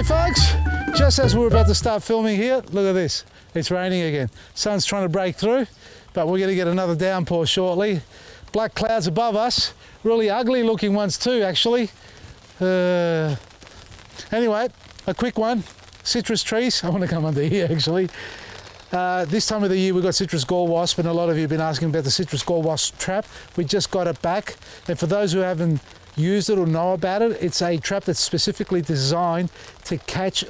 Hey folks, just as we're about to start filming here, look at this. It's raining again. Sun's trying to break through, but we're going to get another downpour shortly. Black clouds above us, really ugly looking ones too actually. Anyway, a quick one. Citrus trees, I want to come under here actually. This time of the year we've got citrus gall wasp, and a lot of you have been asking about the citrus gall wasp trap. We just got it back, and for those who haven't used it or know about it, it's a trap that's specifically designed to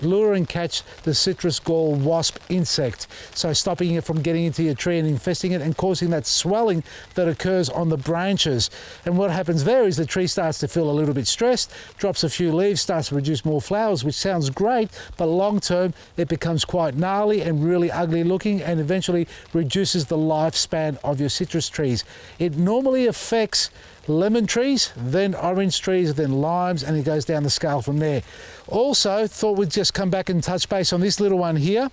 lure and catch the citrus gall wasp insect. So stopping it from getting into your tree and infesting it and causing that swelling that occurs on the branches. And what happens there is the tree starts to feel a little bit stressed, drops a few leaves, starts to produce more flowers, which sounds great, but long term it becomes quite gnarly and really ugly looking, and eventually reduces the lifespan of your citrus trees. It normally affects lemon trees, then orange trees, then limes, and it goes down the scale from there. Also, thought we'd just come back and touch base on this little one here.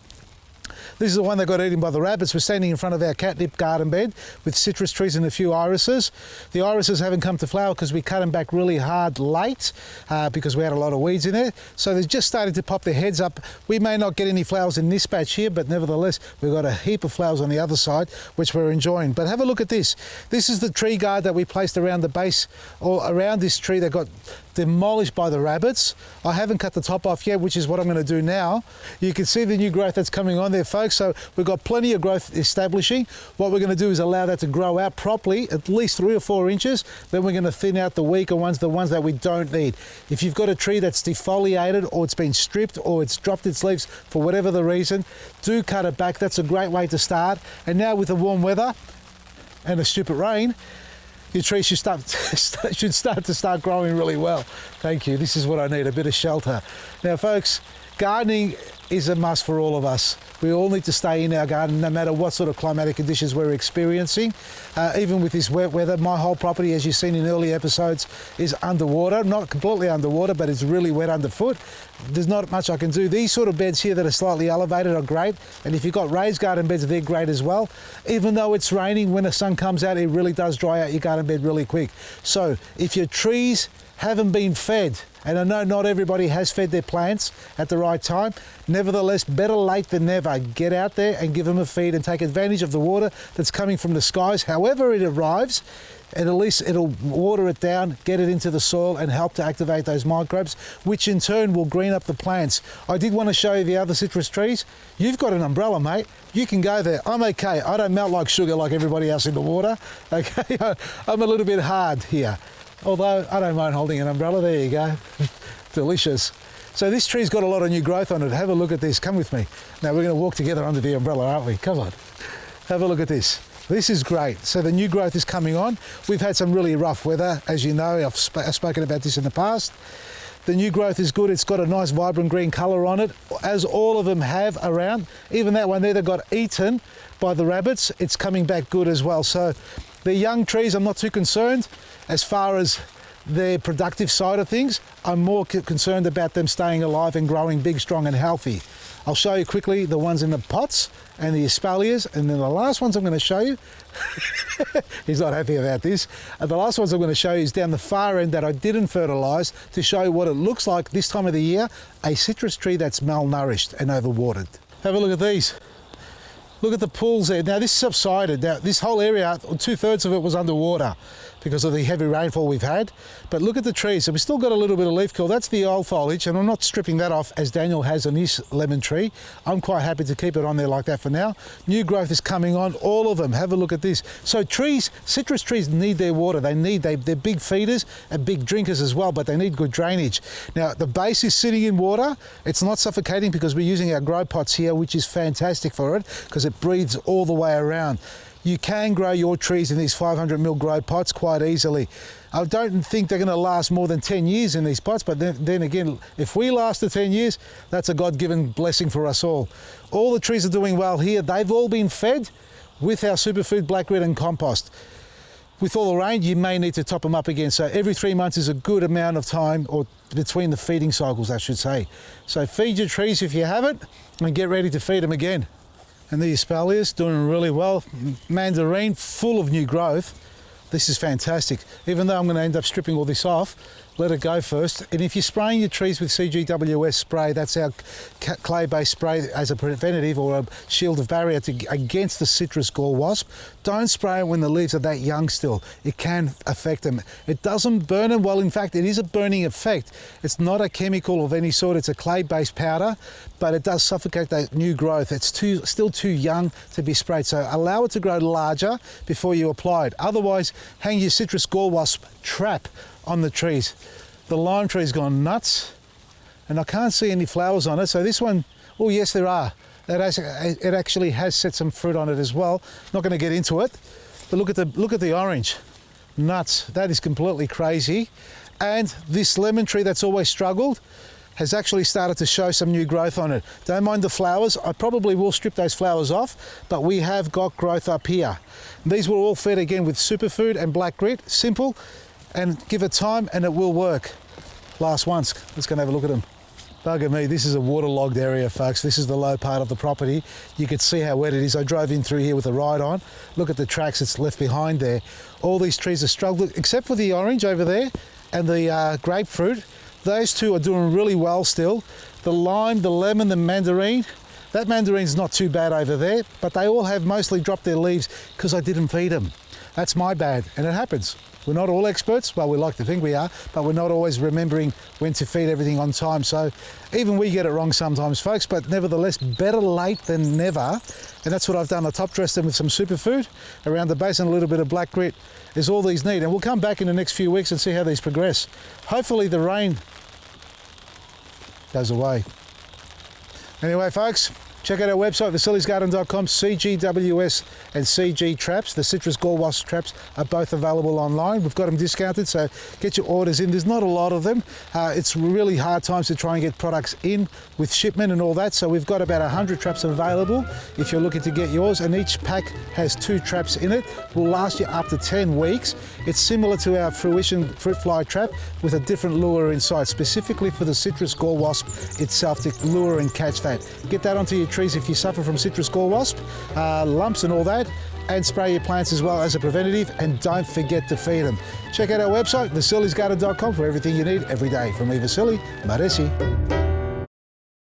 This is the one that got eaten by the rabbits. We're standing in front of our catnip garden bed with citrus trees and a few irises. The irises haven't come to flower because we cut them back really hard late because we had a lot of weeds in there. So they're just starting to pop their heads up. We may not get any flowers in this batch here, but nevertheless, we've got a heap of flowers on the other side, which we're enjoying. But have a look at this. This is the tree guard that we placed around the base or around this tree that got demolished by the rabbits. I haven't cut the top off yet, which is what I'm going to do now. You can see the new growth that's coming on there, folks. So we've got plenty of growth establishing. What we're going to do is allow that to grow out properly, at least 3 or 4 inches. Then we're going to thin out the weaker ones, the ones that we don't need. If you've got a tree that's defoliated or it's been stripped or it's dropped its leaves for whatever the reason, do cut it back. That's a great way to start. And now with the warm weather and the stupid rain, your tree should start to start growing really well. Thank you. This is what I need, a bit of shelter. Now, folks, gardening is a must for all of us. We all need to stay in our garden no matter what sort of climatic conditions we're experiencing. Even with this wet weather, my whole property, as you've seen in early episodes, is underwater. Not completely underwater, but it's really wet underfoot. There's not much I can do. These sort of beds here that are slightly elevated are great. And if you've got raised garden beds, they're great as well. Even though it's raining, when the sun comes out, it really does dry out your garden bed really quick. So if your trees haven't been fed, and I know not everybody has fed their plants at the right time, nevertheless, better late than never. Get out there and give them a feed and take advantage of the water that's coming from the skies, however it arrives, and at least it'll water it down, get it into the soil and help to activate those microbes, which in turn will green up the plants. I did want to show you the other citrus trees. You've got an umbrella, mate. You can go there. I'm okay. I don't melt like sugar like everybody else in the water. Okay, I'm a little bit hard here. Although I don't mind holding an umbrella. There you go. Delicious. So this tree's got a lot of new growth on it. Have a look at this. Come with me. Now we're going to walk together under the umbrella, aren't we? Come on. Have a look at this. This is great. So the new growth is coming on. We've had some really rough weather, as you know. I've spoken about this in the past. The new growth is good. It's got a nice vibrant green colour on it, as all of them have around. Even that one there that got eaten by the rabbits, it's coming back good as well. So the young trees, I'm not too concerned. As far as their productive side of things, I'm more concerned about them staying alive and growing big, strong and healthy. I'll show you quickly the ones in the pots and the espaliers, and then the last ones I'm going to show you, he's not happy about this, the last ones I'm going to show you is down the far end that I didn't fertilise, to show you what it looks like this time of the year, a citrus tree that's malnourished and overwatered. Have a look at these. Look at the pools there. Now this subsided. Now this whole area, 2/3 of it was underwater because of the heavy rainfall we've had. But look at the trees. So we've still got a little bit of leaf curl. That's the old foliage, and I'm not stripping that off as Daniel has on his lemon tree. I'm quite happy to keep it on there like that for now. New growth is coming on, all of them. Have a look at this. So trees, citrus trees need their water. They're big feeders and big drinkers as well, but they need good drainage. Now the base is sitting in water. It's not suffocating because we're using our grow pots here, which is fantastic for it because it breathes all the way around. You can grow your trees in these 500ml grow pots quite easily. I don't think they're going to last more than 10 years in these pots, but then again, if we last the 10 years, that's a God-given blessing for us all. All the trees are doing well here. They've all been fed with our superfood black grit and compost. With all the rain, you may need to top them up again. So every 3 months is a good amount of time, or between the feeding cycles, I should say. So feed your trees if you haven't, and get ready to feed them again. And the espaliers doing really well. Mandarin, full of new growth. This is fantastic. Even though I'm going to end up stripping all this off, let it go first. And if you're spraying your trees with CGWS spray, that's our clay-based spray as a preventative or a shield of barrier against the citrus gall wasp. Don't spray it when the leaves are that young still. It can affect them. It doesn't burn them. Well, in fact, it is a burning effect. It's not a chemical of any sort. It's a clay-based powder, but it does suffocate that new growth. It's still too young to be sprayed. So allow it to grow larger before you apply it. Otherwise, hang your citrus gall wasp trap on the trees. The lime tree's gone nuts and I can't see any flowers on it. So this one, oh yes, there are. It actually has set some fruit on it as well. Not going to get into it, but look at the orange. Nuts. That is completely crazy. And this lemon tree that's always struggled has actually started to show some new growth on it. Don't mind the flowers. I probably will strip those flowers off, but we have got growth up here. These were all fed again with superfood and black grit. Simple, and give it time and it will work. Last ones. Let's go and have a look at them. Bugger me, this is a waterlogged area, folks. This is the low part of the property. You can see how wet it is. I drove in through here with a ride on. Look at the tracks it's left behind there. All these trees are struggling, except for the orange over there and the grapefruit. Those two are doing really well still. The lime, the lemon, the mandarin. That mandarine's not too bad over there, but they all have mostly dropped their leaves because I didn't feed them. That's my bad, and it happens. We're not all experts, well, we like to think we are, but we're not always remembering when to feed everything on time. So even we get it wrong sometimes, folks, but nevertheless, better late than never. And that's what I've done. I top dressed them with some superfood around the base and a little bit of black grit is all these need. And we'll come back in the next few weeks and see how these progress. Hopefully the rain goes away. Anyway, folks, check out our website, vasili'sgarden.com. CGWS and CG traps, the citrus gall wasp traps, are both available online. We've got them discounted, so get your orders in. There's not a lot of them. It's really hard times to try and get products in with shipment and all that, so we've got about 100 traps available if you're looking to get yours, and each pack has 2 traps in it. Will last you up to 10 weeks. It's similar to our Fruition fruit fly trap with a different lure inside, specifically for the citrus gall wasp itself to lure and catch that. Get that onto your trees if you suffer from citrus gall wasp, lumps and all that, and spray your plants as well as a preventative, and don't forget to feed them. Check out our website, vasili'sgarden.com, for everything you need every day. From me, Vasili, Maresi.